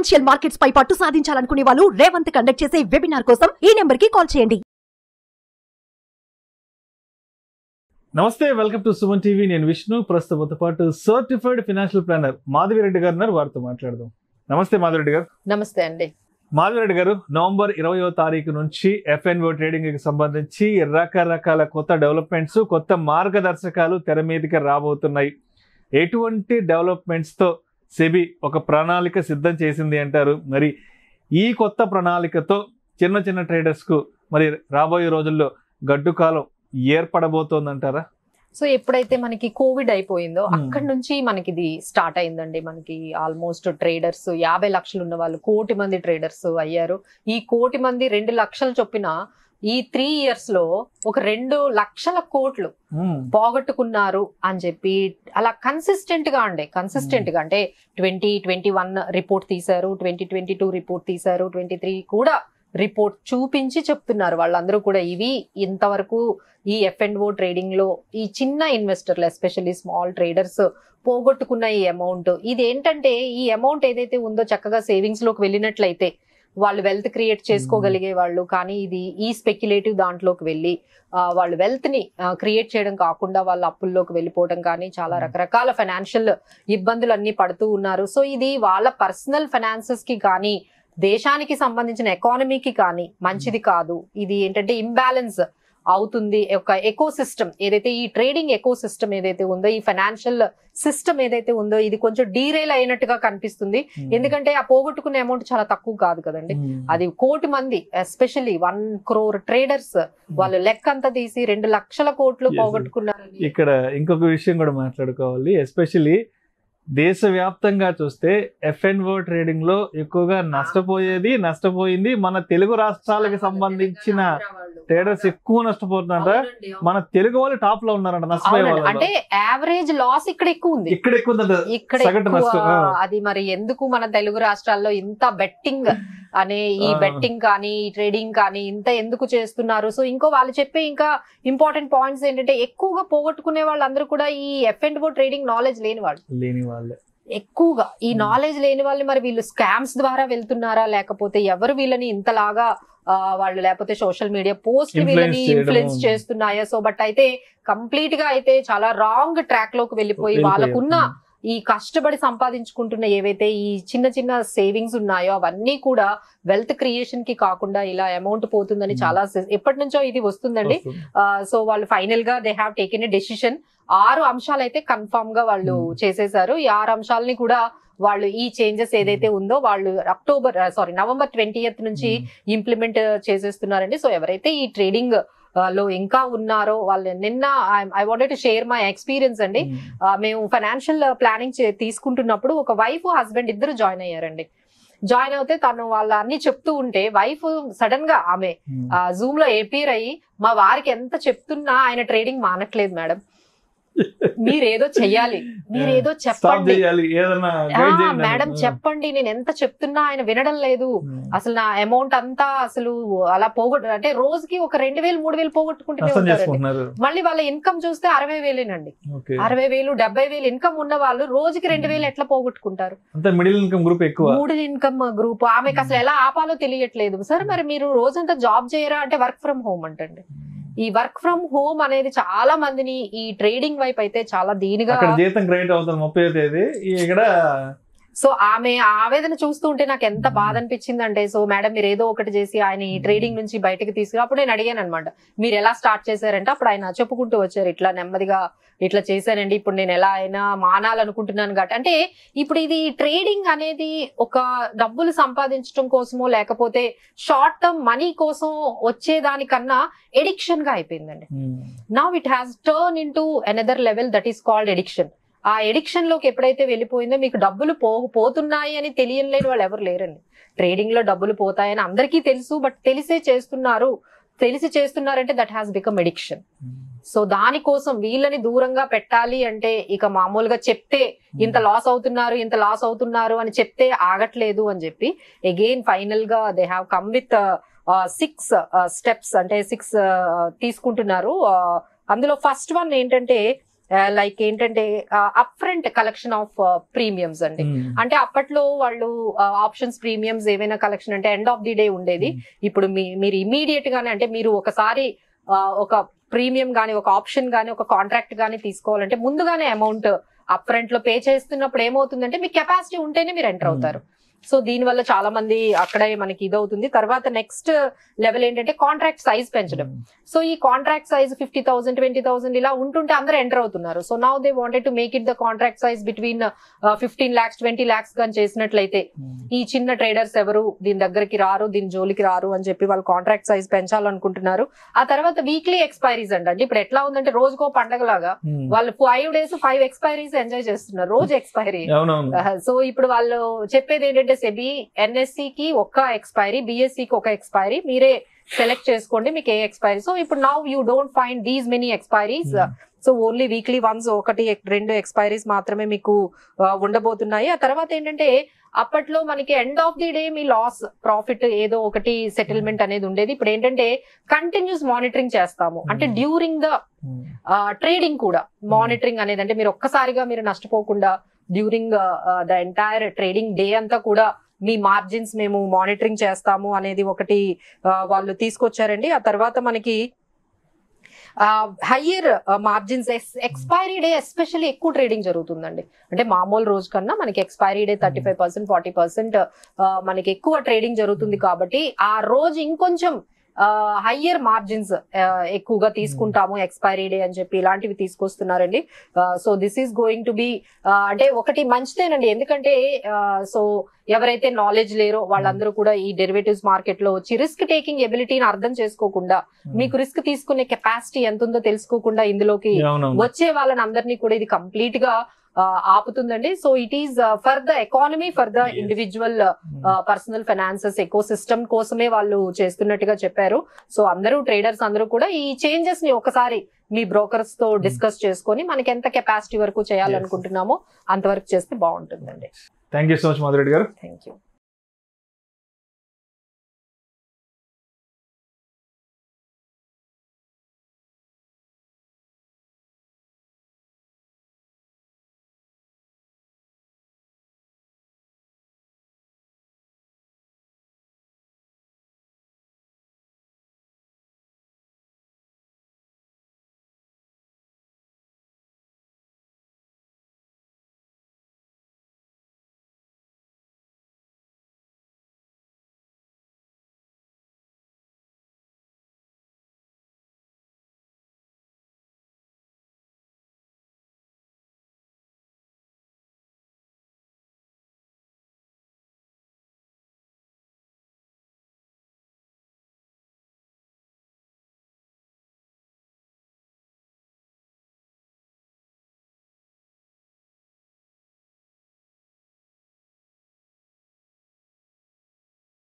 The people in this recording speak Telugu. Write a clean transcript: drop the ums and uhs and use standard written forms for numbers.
ఫైనాన్షియల్ మార్కెట్స్ పై పట్టు సాధించాలనుకునే వాళ్ళు రేవంత్ కండక్ట్ చేసే వెబినార్ కోసం ఈ నెంబర్ కి కాల్ చేయండి. నమస్తే, వెల్కమ్ టు సుమన్ టీవీ. నేను విష్ణు. ప్రస్తుతంతో పాటు సర్టిఫైడ్ ఫైనాన్షియల్ ప్లానర్ మాధవిరెడ్డి గారు ఉన్నారు. వారితో మాట్లాడదాం. నమస్తే మాధవిరెడ్డి గారు. నమస్తే అండి. మాధవిరెడ్డి గారు, నవంబర్ 20వ తారీఖు నుంచి FNO ట్రేడింగ్ కి సంబంధించి రకరకాల కొత్త డెవలప్మెంట్స్, కొత్త మార్గదర్శకాలు తెర మీదకి రాబోతున్నాయి. ఎటువంటి డెవలప్మెంట్స్ తో సెబీ ఒక ప్రణాళిక సిద్ధం చేసింది అంటారు? మరి ఈ కొత్త ప్రణాళికతో చిన్న చిన్న ట్రేడర్స్ కు మరి రాబోయే రోజుల్లో గడ్డు కాలం ఏర్పడబోతోందంటారా? సో ఎప్పుడైతే మనకి కోవిడ్ అయిపోయిందో అక్కడి నుంచి మనకి ఇది స్టార్ట్ అయిందండి. మనకి ఆల్మోస్ట్ ట్రేడర్స్ 50 లక్షలు ఉన్న వాళ్ళు 1 కోటి మంది ట్రేడర్స్ అయ్యారు. ఈ 1 కోటి మంది 2 లక్షలు చొప్పున ఈ 3 years లో ఒక 2 లక్షల కోట్లు పోగొట్టుకున్నారు అని చెప్పి అలా కన్సిస్టెంట్ గా అంటే 2021 రిపోర్ట్ తీశారు, 2022 రిపోర్ట్ తీశారు, 23 కూడా రిపోర్ట్ చూపించి చెప్తున్నారు వాళ్ళందరూ కూడా. ఇవి ఇంతవరకు ఈ FNO ట్రేడింగ్ లో ఈ చిన్న ఇన్వెస్టర్లు, ఎస్పెషల్లీ స్మాల్ ట్రేడర్స్ పోగొట్టుకున్న ఈ అమౌంట్, ఇది ఏంటంటే ఈ అమౌంట్ ఏదైతే ఉందో చక్కగా సేవింగ్స్ లోకి వెళ్ళినట్లయితే వాళ్ళు వెల్త్ క్రియేట్ చేసుకోగలిగే వాళ్ళు. కానీ ఇది ఈ స్పెక్యులేటివ్ దాంట్లోకి వెళ్ళి వాళ్ళు వెల్త్ ని క్రియేట్ చేయడం కాకుండా వాళ్ళ అప్పుల్లోకి వెళ్ళిపోవడం కానీ చాలా రకరకాల ఫైనాన్షియల్ ఇబ్బందులు అన్ని పడుతూ ఉన్నారు. సో ఇది వాళ్ళ పర్సనల్ ఫైనాన్సెస్ కి కానీ దేశానికి సంబంధించిన ఎకానమీకి కానీ మంచిది కాదు. ఇది ఏంటంటే ఇంబ్యాలెన్స్ అవుతుంది. ఒక ఎకో సిస్టమ్ ఏదైతే ఈ ట్రేడింగ్ ఎకో సిస్టమ్ ఏదైతే ఉందో, ఈ ఫైనాన్షియల్ సిస్టమ్ ఏదైతే ఉందో, ఇది కొంచెం డీరైల్ అయినట్టుగా కనిపిస్తుంది. ఎందుకంటే ఆ పోగొట్టుకునే అమౌంట్ చాలా తక్కువ కాదు కదండి. అది 1 కోటి మంది, ఎస్పెషల్లీ 1 crore ట్రేడర్స్ వాళ్ళు లెక్క అంతా తీసి 2 లక్షల కోట్లు పోగొట్టుకున్నారు. ఇక్కడ ఇంకొక విషయం కూడా మాట్లాడుకోవాలి. ఎస్పెషల్లీ దేశవ్యాప్తంగా చూస్తే FNO ట్రేడింగ్ లో ఎక్కువగా నష్టపోయింది మన తెలుగు రాష్ట్రాలకు సంబంధించిన ట్రేడర్స్ ఎక్కువ నష్టపోతున్నారంట. మన తెలుగు వాళ్ళు టాప్ లో ఉన్నారంట నష్టపోయే వాళ్ళు. అంటే యావరేజ్ లాస్ ఇక్కడ ఎక్కువ ఉంది. అది మరి ఎందుకు మన తెలుగు రాష్ట్రాల్లో ఇంత బెట్టింగ్ అనే ఈ బెట్టింగ్ కానీ ఈ ట్రేడింగ్ కానీ ఇంత ఎందుకు చేస్తున్నారు? సో ఇంకో వాళ్ళు చెప్పే ఇంకా ఇంపార్టెంట్ పాయింట్స్ ఏంటంటే ఎక్కువగా పోగొట్టుకునే వాళ్ళందరూ కూడా ఈ FNO ట్రేడింగ్ నాలెడ్జ్ లేని వాళ్ళు ఎక్కువగా. ఈ నాలెడ్జ్ లేని వాళ్ళు మరి వీళ్ళు స్కామ్స్ ద్వారా వెళ్తున్నారా, లేకపోతే ఎవరు వీళ్ళని ఇంతలాగా వాళ్ళు, లేకపోతే సోషల్ మీడియా పోస్ట్ వీళ్ళని ఇన్ఫ్లుయెన్స్ చేస్తున్నాయా? సో బట్ అయితే కంప్లీట్ గా అయితే చాలా రాంగ్ ట్రాక్ లోకి వెళ్ళిపోయి వాళ్ళకున్న ఈ కష్టపడి సంపాదించుకుంటున్న ఏవైతే ఈ చిన్న చిన్న సేవింగ్స్ ఉన్నాయో అవన్నీ కూడా వెల్త్ క్రియేషన్ కి కాకుండా ఇలా అమౌంట్ పోతుందని చాలా ఎప్పటి నుంచో ఇది వస్తుందండి. సో వాళ్ళు ఫైనల్ గా they have taken a decision. 6 అంశాలు అయితే కన్ఫర్మ్ గా వాళ్ళు చేసేసారు. ఈ 6 అంశాలని కూడా వాళ్ళు ఈ చేంజెస్ ఏదైతే ఉందో వాళ్ళు నవంబర్ 20th నుంచి ఇంప్లిమెంట్ చేసేస్తున్నారండి. సో ఎవరైతే ఈ ట్రేడింగ్ లో ఇంకా ఉన్నారో వాళ్ళు, నిన్న I wanted to share my experience అండి. మేము ఫైనాన్షియల్ ప్లానింగ్ తీసుకుంటున్నప్పుడు ఒక వైఫ్ హస్బెండ్ ఇద్దరు జాయిన్ అయ్యారండి. జాయిన్ అవుతే తను వాళ్ళ అన్ని చెప్తూ ఉంటే వైఫ్ సడన్ గా ఆమె జూమ్ లో అపియర్ అయ్యి, మా వారికి ఎంత చెప్తున్నా ఆయన ట్రేడింగ్ మానట్లేదు మేడం, మీరేదో చెయ్యాలి, మీరేదో చెప్పండి మేడం, చెప్పండి, నేను ఎంత చెప్తున్నా ఆయన వినడం లేదు, అసలు నా అమౌంట్ అంతా అసలు అలా అంటే రోజుకి ఒక 2,000 3,000 పోగొట్టుకుంటూనే ఉంటారు. మళ్ళీ వాళ్ళ ఇన్కమ్ చూస్తే 60,000 60,000 70,000 ఇన్కమ్ ఉన్న వాళ్ళు రోజుకి 2,000 ఎట్లా పోగొట్టుకుంటారు? Middle income group. ఆమెకు అసలు ఎలా ఆపాలో తెలియట్లేదు. సరే మరి మీరు రోజంతా జాబ్ చేయరా అంటే వర్క్ ఫ్రమ్ హోమ్ అంటండి. ఈ వర్క్ ఫ్రమ్ హోమ్ అనేది చాలా మందిని ఈ ట్రేడింగ్ వైపు అయితే చాలా దీనిగా జీతం గ్రేట్ అవుతుంది 30వ తేదీ ఇక్కడ. సో ఆమె ఆవేదన చూస్తూ ఉంటే నాకు ఎంత బాధ అనిపించింది అంటే, సో మేడం మీరు ఏదో ఒకటి చేసి ఆయన ఈ ట్రేడింగ్ నుంచి బయటకు తీసుకురా. అప్పుడు నేను అడిగాను అనమాట, మీరు ఎలా స్టార్ట్ చేశారంటే అప్పుడు ఆయన చెప్పుకుంటూ వచ్చారు, ఇట్లా నెమ్మదిగా ఇట్లా చేశానండి, ఇప్పుడు నేను ఎలా అయినా మానాలనుకుంటున్నాను కాబట్టి. అంటే ఇప్పుడు ఇది ట్రేడింగ్ అనేది ఒక డబ్బులు సంపాదించడం కోసమో లేకపోతే షార్ట్ టర్మ్ మనీ కోసం వచ్చేదానికన్నా ఎడిక్షన్ గా అయిపోయిందండి. Now it has turn in to another level, that is called addiction. ఆ ఎడిక్షన్ లోకి ఎప్పుడైతే వెళ్ళిపోయిందో, మీకు డబ్బులు పోతున్నాయి అని తెలియలేని వాళ్ళు ఎవరు లేరండి. ట్రేడింగ్ లో డబ్బులు పోతాయని అందరికీ తెలుసు, బట్ తెలిసి చేస్తున్నారంటే that has become addiction. So దానికోసం వీళ్ళని దూరంగా పెట్టాలి అంటే ఇక మామూలుగా చెప్తే ఇంత లాస్ అవుతున్నారు అని చెప్తే ఆగట్లేదు అని చెప్పి అగైన్ ఫైనల్ గా they have come with 6 steps, అంటే 6 తీసుకుంటున్నారు. అందులో ఫస్ట్ వన్ ఏంటంటే లైక్ ఏంటంటే up front collection of premiums అండి. అంటే అప్పట్లో వాళ్ళు ఆప్షన్స్ ప్రీమియమ్స్ ఏవైనా కలెక్షన్ అంటే ఎండ్ ఆఫ్ ది డే ఉండేది. ఇప్పుడు మీరు ఇమీడియట్ గానే అంటే మీరు ఒకసారి ఒక ప్రీమియం గానీ ఒక ఆప్షన్ గానీ ఒక కాంట్రాక్ట్ గానీ తీసుకోవాలంటే ముందుగానే అమౌంట్ అప్ ఫ్రంట్ లో పే చేస్తున్నప్పుడు ఏమవుతుందంటే మీకు కెపాసిటీ ఉంటేనే మీరు ఎంటర్ అవుతారు. సో దీని వల్ల చాలా మంది అక్కడే మనకి ఇదవుతుంది. తర్వాత నెక్స్ట్ లెవెల్ ఏంటంటే కాంట్రాక్ట్ సైజ్ పెంచడం. సో ఈ కాంట్రాక్ట్ సైజ్ 50,000 20,000 ఇలా ఉంటుంటే అందరూ ఎంటర్ అవుతున్నారు. So now they wanted to make it the contract size between 15 lakhs 20 lakhs గాని చేసినట్లయితే ఈ చిన్న ట్రేడర్స్ ఎవరు దీని దగ్గరికి రారు, దీని జోలికి రారు అని చెప్పి వాళ్ళు కాంట్రాక్ట్ సైజ్ పెంచాలనుకుంటున్నారు. ఆ తర్వాత వీక్లీ ఎక్స్పైరీస్ అండి. ఇప్పుడు ఎట్లా ఉందంటే రోజుకో పండగలాగా వాళ్ళు 5 days 5 expiries ఎంజాయ్ చేస్తున్నారు, రోజు ఎక్స్పైరీ. సో ఇప్పుడు వాళ్ళు చెప్పేది ఏంటంటే సెబీ ఎన్ఎస్సి కి ఒక్క ఎక్స్పైరీ, బిఎస్సి కి ఒక ఎక్స్పైరీ, మీరే సెలెక్ట్ చేసుకోండి మీకు ఏ ఎక్స్పైరీ. సో ఇప్పుడు now you don't find these many expiries. So only weekly once 1-2 expiries మాత్రమే మీకు ఉండబోతున్నాయి. ఆ తర్వాత ఏంటంటే అప్పట్లో మనకి ఎండ్ ఆఫ్ ది డే మీ లాస్ ప్రాఫిట్ ఏదో ఒకటి సెటిల్మెంట్ అనేది ఉండేది. ఇప్పుడు ఏంటంటే కంటిన్యూస్ మానిటరింగ్ చేస్తాము. అంటే డ్యూరింగ్ ద ట్రేడింగ్ కూడా మానిటరింగ్ అనేది, అంటే మీరు ఒక్కసారిగా మీరు నష్టపోకుండా during the entire trading day అంతా కూడా మీ మార్జిన్స్ మేము మానిటరింగ్ చేస్తాము అనేది ఒకటి వాళ్ళు తీసుకొచ్చారండి. ఆ తర్వాత మనకి higher margins expiry day especially ఎక్కువ ట్రేడింగ్ జరుగుతుందండి. అంటే మామూలు రోజు కన్నా మనకి ఎక్స్పైరీ డే 35% 40% మనకి ఎక్కువ ట్రేడింగ్ జరుగుతుంది. కాబట్టి ఆ రోజు ఇంకొంచెం హయ్యర్ మార్జిన్స్ ఎక్కువగా తీసుకుంటాము ఎక్స్పైరీ డే అని చెప్పి ఇలాంటివి తీసుకొస్తున్నారండి. So this is going to be అంటే ఒకటి మంచిదేనండి. ఎందుకంటే సో ఎవరైతే నాలెడ్జ్ లేరో వాళ్ళందరూ కూడా ఈ డెరివేటివ్స్ మార్కెట్ లో వచ్చి రిస్క్ టేకింగ్ ఎబిలిటీని అర్థం చేసుకోకుండా, మీకు రిస్క్ తీసుకునే కెపాసిటీ ఎంత ఉందో తెలుసుకోకుండా ఇందులోకి వచ్చే వాళ్ళని అందరినీ కూడా ఇది కంప్లీట్ గా ఆపుతుందండి. So it is for the economy, for the individual personal finances ecosystem కోసమే వాళ్ళు చేస్తున్నట్టుగా చెప్పారు. సో అందరూ ట్రేడర్స్ అందరూ కూడా ఈ చేంజెస్ ని ఒకసారి మీ బ్రోకర్స్ తో డిస్కస్ చేసుకొని మనకి ఎంత కెపాసిటీ వరకు చేయాలనుకుంటున్నామో అంతవరకు చేస్తే బాగుంటుందండి. Thank you so much Madhu Reddy గారు. Thank you.